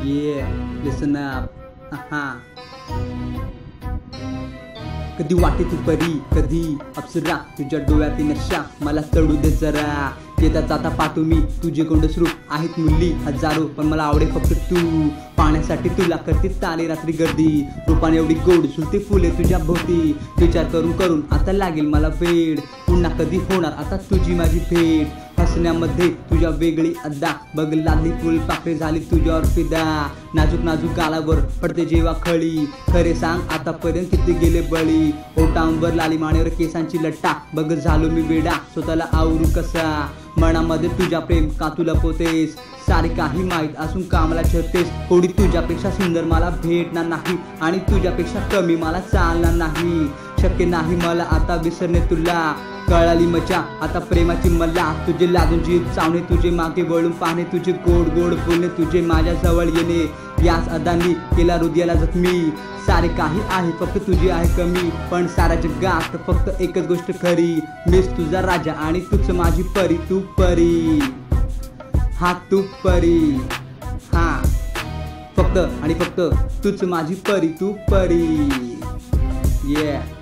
Yeah, listen up. Haha. कधी वाटे तू परी, कधी अप्सरा, तुझ्या डोळ्यातील नशा मला चढू दे जरा. येता जाता पाहतो मी तुझे गोंडस रूप, आहेत मुली हजारो पण मला आवडे फक्त तू. पाण्यासाठी तुला करते तारे रात्री गर्दी, रूपाने एवढी गोड सुलते फुले तुझ्या भोवती. विचार करून करून आता लागेल मला वेड, पुन्हा कधी होणार आता तुझी माझी भेट. हसण्यामध्ये तुझ्या वेगळी अद्दा, बघ लागली फुलपाखरे झाली तुझ्यावर फिदा. नाजूक नाजूक गालावर पडते जेव्हा खळी, खरे सांग आतापर्यंत किती गेले बळी. ओटांवर लाली मानेवर केसांची लट्टा, बघ झालो मी वेडा स्वतःला आवरू कसा. मनामध्ये तुझ्या प्रेम का तू लपवतेस, सारे काही माहीत असून कामाला छळतेस. कोणी तुझ्यापेक्षा सुंदर मला भेटणार नाही, आणि तुझ्यापेक्षा कमी मला चालणार नाही. शक्य नाही मला आता विसरणे तुला, कळाली मजा आता प्रेमाची मला. तुझे लाजून जीव चावणे, तुझे मागे वळून पाहणे, तुझे गोड गोड बोलणे, तुझे माझ्या जवळ येणे. याच अदांनी केला हृदयाला जखमी. सारे काही आहे फक्त तुझी आहे कमी, पण साऱ्या जगात फक्त एकच गोष्ट खरी. मीच तुझा राजा आणि तूच माझी परी. तू परी, हा तू परी, हा फक्त आणि फक्त तूच माझी परी. तू परी. Yeah.